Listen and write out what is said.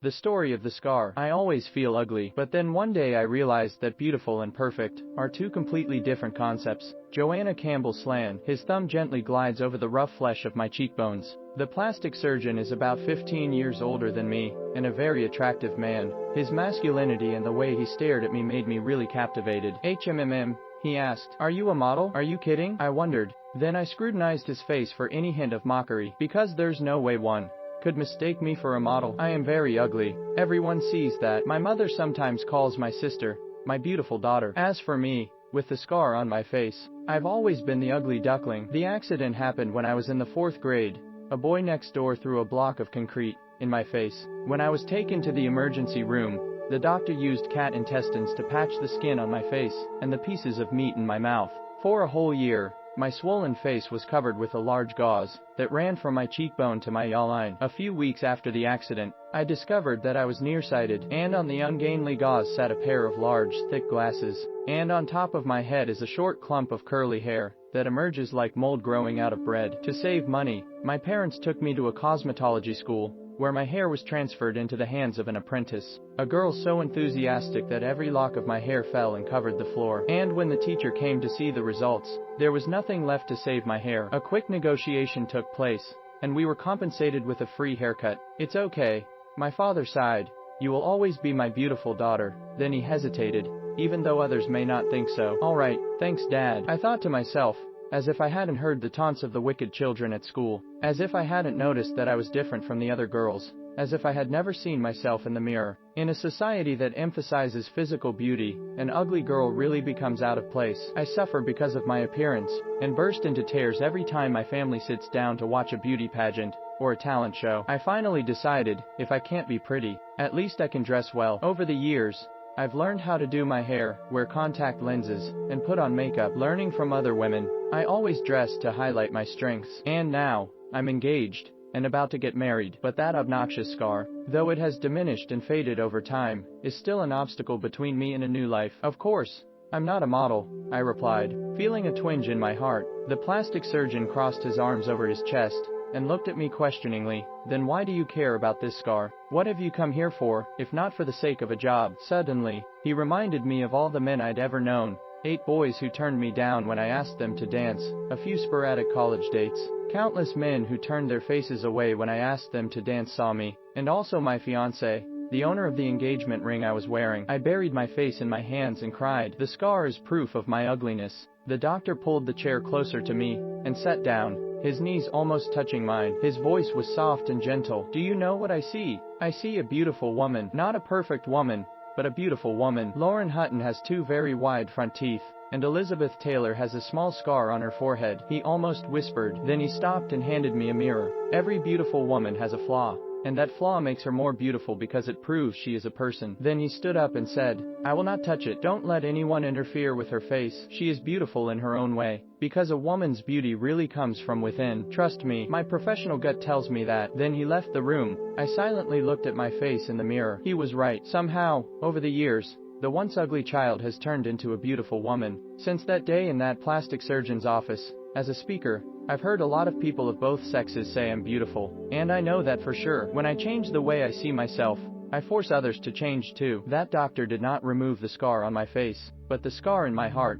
The story of the scar. I always feel ugly, but then one day I realized that beautiful and perfect are two completely different concepts. Joanna Campbell Slan. His thumb gently glides over the rough flesh of my cheekbones. The plastic surgeon is about 15 years older than me, and a very attractive man. His masculinity and the way he stared at me made me really captivated. Hmmm, he asked. Are you a model? Are you kidding? I wondered. Then I scrutinized his face for any hint of mockery, because there's no way one could mistake me for a model. I am very ugly. Everyone sees that. My mother sometimes calls my sister my beautiful daughter. As for me, with the scar on my face, I've always been the ugly duckling. The accident happened when I was in the 4th grade. A boy next door threw a block of concrete in my face. When I was taken to the emergency room, the doctor used cat intestines to patch the skin on my face and the pieces of meat in my mouth. For a whole year, my swollen face was covered with a large gauze that ran from my cheekbone to my jawline. A few weeks after the accident, I discovered that I was nearsighted, and on the ungainly gauze sat a pair of large, thick glasses, and on top of my head is a short clump of curly hair that emerges like mold growing out of bread. To save money, my parents took me to a cosmetology school, where my hair was transferred into the hands of an apprentice, a girl so enthusiastic that every lock of my hair fell and covered the floor. And when the teacher came to see the results, there was nothing left to save my hair. A quick negotiation took place, and we were compensated with a free haircut. It's okay, my father sighed. You will always be my beautiful daughter. Then he hesitated, even though others may not think so. All right, thanks Dad, I thought to myself, as if I hadn't heard the taunts of the wicked children at school, as if I hadn't noticed that I was different from the other girls, as if I had never seen myself in the mirror. In a society that emphasizes physical beauty, an ugly girl really becomes out of place. I suffer because of my appearance, and burst into tears every time my family sits down to watch a beauty pageant or a talent show. I finally decided, if I can't be pretty, at least I can dress well. Over the years, I've learned how to do my hair, wear contact lenses, and put on makeup. Learning from other women, I always dress to highlight my strengths. And now, I'm engaged, and about to get married. But that obnoxious scar, though it has diminished and faded over time, is still an obstacle between me and a new life. Of course, I'm not a model, I replied, feeling a twinge in my heart. The plastic surgeon crossed his arms over his chest, and looked at me questioningly. Then why do you care about this scar? What have you come here for, if not for the sake of a job? Suddenly, he reminded me of all the men I'd ever known. 8 boys who turned me down when I asked them to dance, a few sporadic college dates, countless men who turned their faces away when I asked them to dance saw me, and also my fiancé, the owner of the engagement ring I was wearing. I buried my face in my hands and cried. The scar is proof of my ugliness. The doctor pulled the chair closer to me and sat down, his knees almost touching mine. His voice was soft and gentle. Do you know what I see? I see a beautiful woman. Not a perfect woman, but a beautiful woman. Lauren Hutton has 2 very wide front teeth, and Elizabeth Taylor has a small scar on her forehead. He almost whispered. Then he stopped and handed me a mirror. Every beautiful woman has a flaw, and that flaw makes her more beautiful because it proves she is a person. Then he stood up and said, I will not touch it. Don't let anyone interfere with her face. She is beautiful in her own way, because a woman's beauty really comes from within. Trust me, my professional gut tells me that. Then he left the room. I silently looked at my face in the mirror. He was right. Somehow, over the years, the once ugly child has turned into a beautiful woman. Since that day in that plastic surgeon's office, as a speaker, I've heard a lot of people of both sexes say I'm beautiful, and I know that for sure. When I change the way I see myself, I force others to change too. That doctor did not remove the scar on my face, but the scar in my heart.